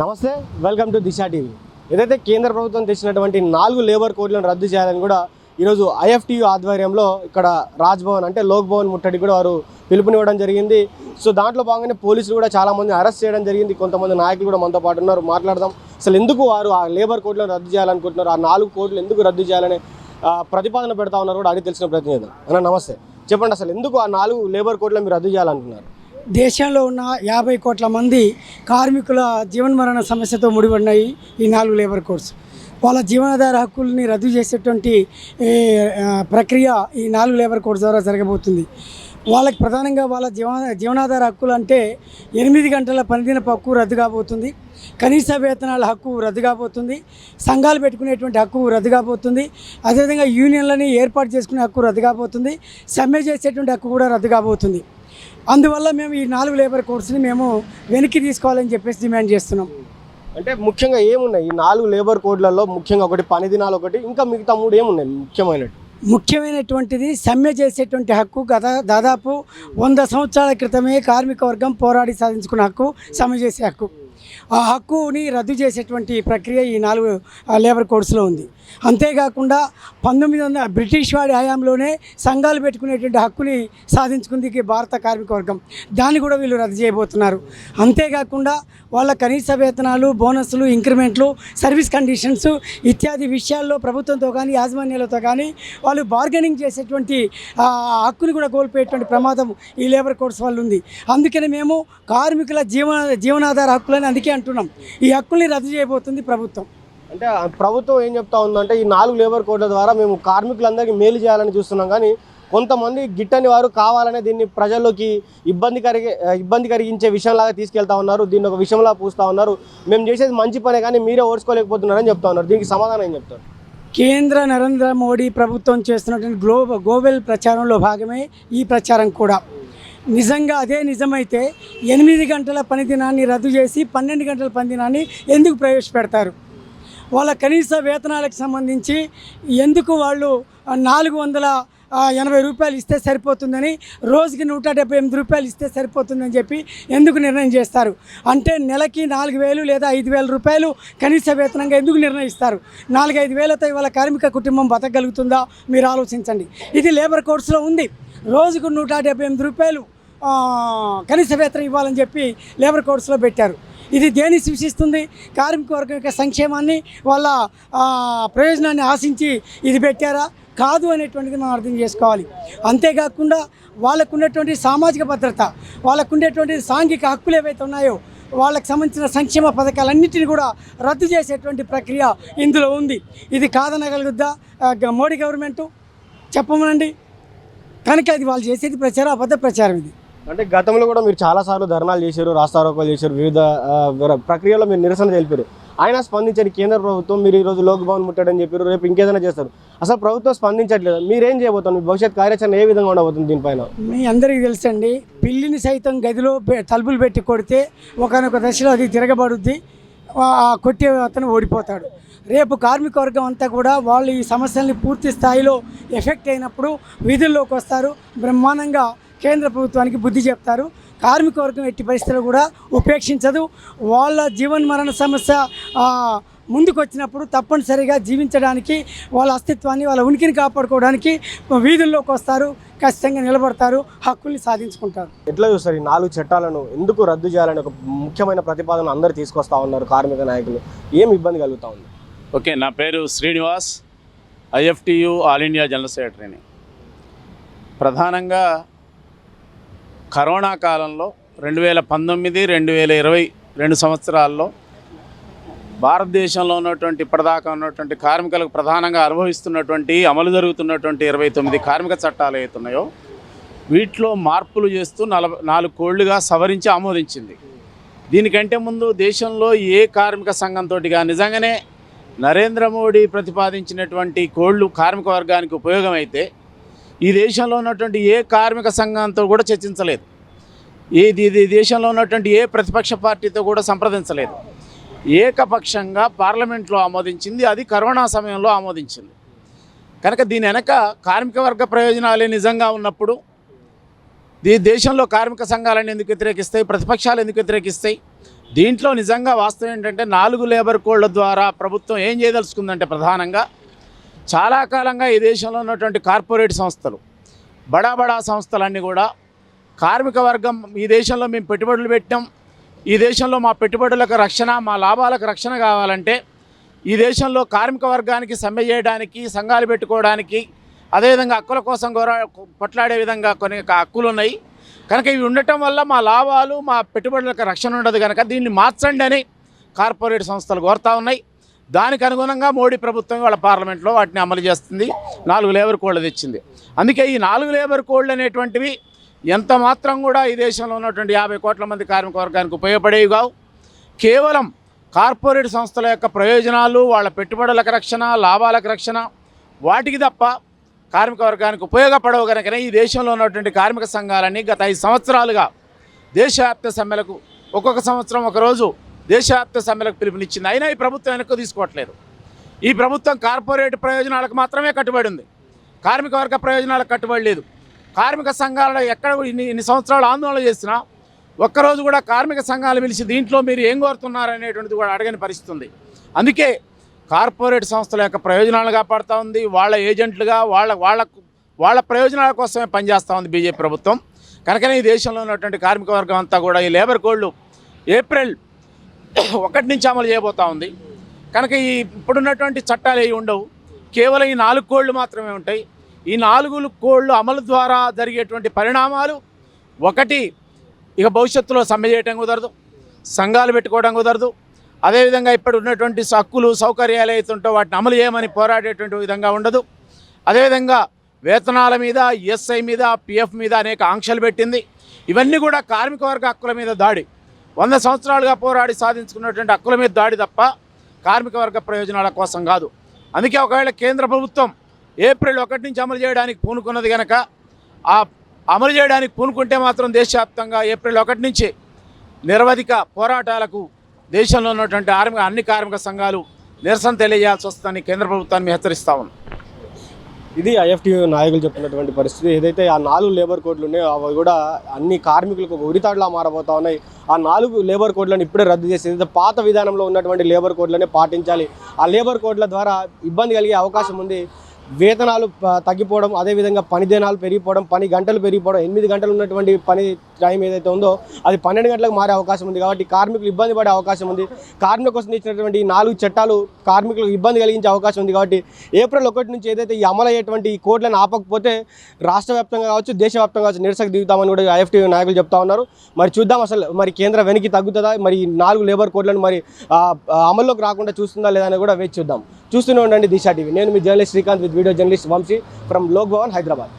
నమస్తే, welcome to Disha TV. ఏదైతే కేంద్ర ప్రభుత్వం తెచ్చినటువంటి 4 లేబర్ కోడ్లను రద్దు చేయాలని కూడా ఈరోజు ఐఎఫ్టీయూ ఆధ్వర్యంలో ఇక్కడ రాజ్భవన్ అంటే లోక్ భవన్ ముట్టడి కూడా వారు పిలుపునివ్వడం జరిగింది. సో దాంట్లో భాగంగానే పోలీసులు కూడా చాలామంది అరెస్ట్ చేయడం జరిగింది. కొంతమంది నాయకులు కూడా మనతో పాటు ఉన్నారు, మాట్లాడదాం. అసలు ఎందుకు వారు ఆ లేబర్ కోడ్లను రద్దు చేయాలనుకుంటున్నారు, ఆ 4 కోడ్లు ఎందుకు రద్దు చేయాలనే ప్రతిపాదన పెడతా ఉన్నారు కూడా అడిగి తెలిసిన ప్రయత్నం చేద్దాం. అన్న నమస్తే, చెప్పండి అసలు ఎందుకు ఆ 4 లేబర్ కోడ్లను మీరు రద్దు చేయాలనుకున్నారు? దేశంలో ఉన్న 50 కోట్ల మంది కార్మికుల జీవనమరణ సమస్యతో ముడిపడినాయి ఈ 4 లేబర్ కోడ్స్. వాళ్ళ జీవనాధార హక్కుల్ని రద్దు చేసేటువంటి ప్రక్రియ ఈ 4 లేబర్ కోడ్స్ ద్వారా జరగబోతుంది. వాళ్ళకి ప్రధానంగా వాళ్ళ జీవనాధార హక్కులు అంటే 8 గంటల పనిదినపు హక్కు రద్దు కాబోతుంది, కనీస వేతనాల హక్కు రద్దు కాబోతుంది, సంఘాలు పెట్టుకునేటువంటి హక్కు రద్దు కాబోతుంది, అదేవిధంగా యూనియన్లని ఏర్పాటు చేసుకునే హక్కు రద్దు కాబోతుంది, సమ్మె చేసేటువంటి హక్కు కూడా రద్దు కాబోతుంది. అందువల్ల మేము ఈ 4 లేబర్ కోడ్స్ని మేము వెనక్కి తీసుకోవాలని చెప్పేసి డిమాండ్ చేస్తున్నాం. అంటే ముఖ్యంగా ఏమున్నాయి ఈ 4 లేబర్ కోడ్లలో? ముఖ్యంగా ఒకటి పని దినాలు, ఒకటి ఇంకా మిగతా 3 ఏమున్నాయి ముఖ్యమైనటువంటిది సమ్మె చేసేటువంటి హక్కు. దాదాపు 100 సంవత్సరాల క్రితమే కార్మిక వర్గం పోరాడి సాధించుకున్న హక్కు సమ్మె చేసే హక్కు. ఆ హక్కుని రద్దు చేసేటువంటి ప్రక్రియ ఈ 4 లేబర్ కోడ్స్లో ఉంది. అంతేకాకుండా 1900 బ్రిటిష్ వాడి హయాంలోనే సంఘాలు పెట్టుకునేటువంటి హక్కుని సాధించుకుంది భారత కార్మిక వర్గం. దాన్ని కూడా వీళ్ళు రద్దు చేయబోతున్నారు. అంతేకాకుండా వాళ్ళ కనీస వేతనాలు, బోనస్లు, ఇంక్రిమెంట్లు, సర్వీస్ కండిషన్స్ ఇత్యాది విషయాల్లో ప్రభుత్వంతో కానీ యాజమాన్యాలతో కానీ వాళ్ళు బార్గెనింగ్ చేసేటువంటి హక్కుని కూడా కోల్పోయేటువంటి ప్రమాదం ఈ లేబర్ కోడ్స్ వల్ల ఉంది. అందుకని మేము కార్మికుల జీవనాధార హక్కులని అందుకే అంటున్నాం. ఈ హక్కుల్ని రద్దు చేయబోతుంది ప్రభుత్వం. అంటే ప్రభుత్వం ఏం చెప్తా ఉందంటే ఈ 4 లేబర్ కోడ్ల ద్వారా మేము కార్మికులందరికీ మేలు చేయాలని చూస్తున్నాం, కానీ కొంతమంది గిట్టని వారు కావాలనే దీన్ని ప్రజల్లోకి ఇబ్బంది కలిగించే విషయంలాగా తీసుకెళ్తా ఉన్నారు, దీన్ని ఒక విషయంలా పూస్తూ ఉన్నారు. మేము చేసేది మంచి పనే కానీ మీరే ఓడ్చుకోలేకపోతున్నారని చెప్తా ఉన్నారు. దీనికి సమాధానం ఏం చెప్తారు? కేంద్ర నరేంద్ర మోడీ ప్రభుత్వం చేస్తున్నటువంటి గ్లోబల్ ప్రచారంలో భాగమే ఈ ప్రచారం కూడా. నిజంగా అదే నిజమైతే 8 గంటల పని దినాన్ని రద్దు చేసి 12 గంటల పని దినాన్ని ఎందుకు ప్రవేశపెడతారు? వాళ్ళ కనీస వేతనాలకు సంబంధించి ఎందుకు వాళ్ళు 480 రూపాయలు ఇస్తే సరిపోతుందని, రోజుకి 178 రూపాయలు ఇస్తే సరిపోతుందని చెప్పి ఎందుకు నిర్ణయం చేస్తారు? అంటే నెలకి 4,000 లేదా 5,000 రూపాయలు కనీస వేతనంగా ఎందుకు నిర్ణయిస్తారు? 4-5 వేలతో ఇవాళ కార్మిక కుటుంబం బతకగలుగుతుందా? మీరు ఆలోచించండి. ఇది లేబర్ కోడ్స్లో ఉంది. రోజుకు 178 రూపాయలు కనీస వేతనం ఇవ్వాలని చెప్పి లేబర్ కోడ్స్లో పెట్టారు. ఇది దేన్ని సూచిస్తుంది? కార్మిక వర్గం యొక్క సంక్షేమాన్ని, వాళ్ళ ప్రయోజనాన్ని ఆశించి ఇది పెట్టారా? కాదు అనేటువంటిది మనం అర్థం చేసుకోవాలి. అంతేకాకుండా వాళ్ళకు ఉన్నటువంటి సామాజిక భద్రత, వాళ్ళకు ఉండేటువంటి సాంఘిక హక్కులు ఏవైతే ఉన్నాయో వాళ్ళకి సంబంధించిన సంక్షేమ పథకాలన్నింటినీ కూడా రద్దు చేసేటువంటి ప్రక్రియ ఇందులో ఉంది. ఇది కాదనగలుగుద్దా మోడీ గవర్నమెంటు? చెప్పమనండి. కనుక ఇది వాళ్ళు చేసేది ప్రచారం, అబద్ధ ప్రచారం. ఇది అంటే గతంలో కూడా మీరు చాలాసార్లు ధర్నాలు చేశారు, రాస్తారోకోలు చేశారు, వివిధ ప్రక్రియలో మీరు నిరసన తెలిపారు. ఆయన స్పందించండి కేంద్ర ప్రభుత్వం. మీరు ఈరోజు లోక్ భవన్ ముట్టాడని చెప్పారు, రేపు ఇంకేదైనా చేస్తారు. అసలు ప్రభుత్వం స్పందించట్లేదు. మీరేం చేయబోతారు? మీ భవిష్యత్ కార్యాచరణ ఏ విధంగా ఉండబోతుంది దీనిపైన? మీ అందరికీ తెలుసండి, పిల్లిని సైతం గదిలో తలుపులు పెట్టి కొడితే ఒకనొక దశలో అది తిరగబడుద్ది, కొట్టే అతను ఓడిపోతాడు. రేపు కార్మిక వర్గం అంతా కూడా వాళ్ళు ఈ సమస్యల్ని పూర్తి స్థాయిలో ఎఫెక్ట్ అయినప్పుడు వీధుల్లోకి వస్తారు, బ్రహ్మాండంగా కేంద్ర ప్రభుత్వానికి బుద్ధి చెప్తారు. కార్మిక వర్గం ఎట్టి పరిస్థితుల్లో కూడా ఉపేక్షించదు. వాళ్ళ జీవనమరణ సమస్య ముందుకు వచ్చినప్పుడు తప్పనిసరిగా జీవించడానికి, వాళ్ళ అస్తిత్వాన్ని, వాళ్ళ ఉనికిని కాపాడుకోవడానికి వీధుల్లోకి వస్తారు, ఖచ్చితంగా నిలబడతారు, హక్కుల్ని సాధించుకుంటారు. ఎట్లా చూస్తారు ఈ 4 చట్టాలను ఎందుకు రద్దు చేయాలని ఒక ముఖ్యమైన ప్రతిపాదన అందరూ తీసుకొస్తా ఉన్నారు కార్మిక నాయకులు? ఏం ఇబ్బంది కలుగుతూ ఉంది? ఓకే, నా పేరు Srinivas, IFTU all India general సెక్రటరీని. ప్రధానంగా కరోనా కాలంలో 2019-2020 సంవత్సరాల్లో భారతదేశంలో ఉన్నటువంటి ఇప్పటిదాకా ఉన్నటువంటి కార్మికులకు ప్రధానంగా అనుభవిస్తున్నటువంటి అమలు జరుగుతున్నటువంటి 29 కార్మిక చట్టాలు ఏవైతున్నాయో వీటిలో మార్పులు చేస్తూ 4 కోడ్లుగా సవరించి ఆమోదించింది. దీనికంటే ముందు దేశంలో ఏ కార్మిక సంఘంతో నిజంగానే నరేంద్ర మోడీ ప్రతిపాదించినటువంటి కోడ్లు కార్మిక వర్గానికి ఉపయోగమైతే ఈ దేశంలో ఉన్నటువంటి ఏ కార్మిక సంఘంతో కూడా చర్చించలేదు. ఈ దేశంలో ఉన్నటువంటి ఏ ప్రతిపక్ష పార్టీతో కూడా సంప్రదించలేదు. ఏకపక్షంగా పార్లమెంట్లో ఆమోదించింది. అది కరోనా సమయంలో ఆమోదించింది. కనుక దీని వెనక కార్మిక వర్గ ప్రయోజనాలే నిజంగా ఉన్నప్పుడు ఈ దేశంలో కార్మిక సంఘాలను ఎందుకు వ్యతిరేకిస్తాయి? ప్రతిపక్షాలు ఎందుకు వ్యతిరేకిస్తాయి? దీంట్లో నిజంగా వాస్తవం ఏంటంటే 4 లేబర్ కోడ్ల ద్వారా ప్రభుత్వం ఏం చేయదలుచుకుందంటే ప్రధానంగా చాలా కాలంగా ఈ దేశంలో ఉన్నటువంటి కార్పొరేట్ సంస్థలు, బడా సంస్థలన్నీ కూడా కార్మిక వర్గం ఈ దేశంలో మేము పెట్టుబడులు పెట్టాం, ఈ దేశంలో మా పెట్టుబడులకు రక్షణ, మా లాభాలకు రక్షణ కావాలంటే ఈ దేశంలో కార్మిక వర్గానికి సమ్మె చేయడానికి, సంఘాలు పెట్టుకోవడానికి, అదేవిధంగా హక్కుల కోసం కొట్లాడే విధంగా కొన్ని హక్కులు ఉన్నాయి కనుక ఇవి ఉండటం వల్ల మా లాభాలు, మా పెట్టుబడులకు రక్షణ ఉండదు కనుక దీన్ని మార్చండి అని కార్పొరేట్ సంస్థలు కోరుతా ఉన్నాయి. దానికి అనుగుణంగా మోడీ ప్రభుత్వం వాళ్ళ పార్లమెంట్లో వాటిని అమలు చేస్తుంది. 4 లేబర్ కోడ్లు తెచ్చింది. అందుకే ఈ 4 లేబర్ కోడ్లు అనేటువంటివి ఎంత మాత్రం కూడా ఈ దేశంలో ఉన్నటువంటి 50 కోట్ల మంది కార్మిక వర్గానికి ఉపయోగపడేవి కావు. కేవలం కార్పొరేట్ సంస్థల యొక్క ప్రయోజనాలు, వాళ్ళ పెట్టుబడులకు రక్షణ, లాభాలకు రక్షణ, వాటికి తప్ప కార్మిక వర్గానికి ఉపయోగపడవు కనుకనే ఈ దేశంలో ఉన్నటువంటి కార్మిక సంఘాలన్నీ గత 5 సంవత్సరాలుగా దేశవ్యాప్త సమ్మెలకు, ఒక్కొక్క సంవత్సరం ఒకరోజు దేశవ్యాప్త సమ్మెలకు పిలుపునిచ్చింది. అయినా ఈ ప్రభుత్వం వెనక్కి తీసుకోవట్లేదు. ఈ ప్రభుత్వం కార్పొరేట్ ప్రయోజనాలకు మాత్రమే కట్టుబడి ఉంది, కార్మిక వర్గ ప్రయోజనాలకు కట్టుబడి లేదు. కార్మిక సంఘాలలో ఎక్కడ ఇన్ని సంవత్సరాలు ఆందోళన చేసినా ఒక్కరోజు కూడా కార్మిక సంఘాలు పిలిచి దీంట్లో మీరు ఏం కోరుతున్నారు అనేటువంటిది కూడా అడగని పరిస్థితి ఉంది. అందుకే కార్పొరేట్ సంస్థల యొక్క ప్రయోజనాలు కాపాడుతూ ఉంది. వాళ్ళ ఏజెంట్లుగా వాళ్ళ ప్రయోజనాల కోసమే పనిచేస్తూ ఉంది బీజేపీ ప్రభుత్వం. కనుకనే ఈ దేశంలో ఉన్నటువంటి కార్మిక వర్గం అంతా కూడా ఈ లేబర్ కోడ్లు ఏప్రిల్ 1 నుంచి అమలు చేయబోతూ ఉంది. కనుక ఈ ఇప్పుడున్నటువంటి చట్టాలు ఏవి ఉండవు, కేవలం ఈ 4 కోడ్లు మాత్రమే ఉంటాయి. ఈ 4 కోడ్లు అమలు ద్వారా జరిగేటువంటి పరిణామాలు, ఒకటి, ఇక భవిష్యత్తులో సమ్మె చేయడం కుదరదు, సంఘాలు పెట్టుకోవడం కుదరదు. అదేవిధంగా ఇప్పుడు ఉన్నటువంటి హక్కులు, సౌకర్యాలు అవుతుంటో వాటిని అమలు చేయమని పోరాడేటువంటి విధంగా ఉండదు. అదేవిధంగా వేతనాల మీద, ఈఎస్ఐ మీద, పిఎఫ్ మీద అనేక ఆంక్షలు పెట్టింది. ఇవన్నీ కూడా కార్మిక వర్గ హక్కుల మీద దాడి, 100 సంవత్సరాలుగా పోరాడి సాధించుకున్నటువంటి హక్కుల మీద దాడి తప్ప కార్మిక వర్గ ప్రయోజనాల కోసం కాదు. అందుకే ఒకవేళ కేంద్ర ప్రభుత్వం ఏప్రిల్ 1 నుంచి అమలు చేయడానికి పూనుకున్నది కనుక ఆ అమలు చేయడానికి పూనుకుంటే మాత్రం దేశవ్యాప్తంగా ఏప్రిల్ 1 నుంచి నిరవధిక పోరాటాలకు దేశంలో ఉన్నటువంటి అన్ని కార్మిక సంఘాలు నిరసన తెలియజేయాల్సి వస్తుందని కేంద్ర ప్రభుత్వాన్ని హెచ్చరిస్తా ఉన్నాం. ఇది ఐఎఫ్టీయూ నాయకులు చెప్తున్నటువంటి పరిస్థితి. ఏదైతే ఆ 4 లేబర్ కోడ్లు ఉన్నాయో అవి కూడా అన్ని కార్మికులకు ఒక ఉరితాడులా మారబోతా ఉన్నాయి. ఆ 4 లేబర్ కోడ్లను ఇప్పుడే రద్దు చేసి ఏదైతే పాత విధానంలో ఉన్నటువంటి లేబర్ కోడ్లనే పాటించాలి. ఆ లేబర్ కోడ్ల ద్వారా ఇబ్బంది కలిగే అవకాశం ఉంది. వేతనాలు తగ్గిపోవడం, అదేవిధంగా పని దినాలు పెరిగిపోవడం, పని గంటలు పెరిగిపోవడం, 8 గంటలు ఉన్నటువంటి పని టైం ఏదైతే ఉందో అది 12 గంటలకు మారే అవకాశం ఉంది. కాబట్టి కార్మికులు ఇబ్బంది పడే అవకాశం ఉంది. కార్మికుల కోసం ఇచ్చినటువంటి 4 చట్టాలు కార్మికులకు ఇబ్బంది కలిగించే అవకాశం ఉంది. కాబట్టి ఏప్రిల్ 1 నుంచి ఏదైతే ఈ అమలు అయ్యేటువంటి ఈ కోడ్లను ఆపకపోతే రాష్ట్ర వ్యాప్తంగా కావచ్చు, దేశవ్యాప్తంగా కావచ్చు నిరసనకు దిగుతామని కూడా ఐఎఫ్టీయూ నాయకులు చెప్తా ఉన్నారు. మరి చూద్దాం అసలు మరి కేంద్రం వెనక్కి తగ్గుతుందా, మరి ఈ 4 లేబర్ కోడ్లను మరి అమల్లోకి రాకుండా చూస్తుందా లేదా అని కూడా వేచి చూద్దాం. చూస్తూనే ఉండండి దిశా టీవీ. నేను మీ journalist Srikanth with video journalist Vamshi from Lok Bhavan, Hyderabad.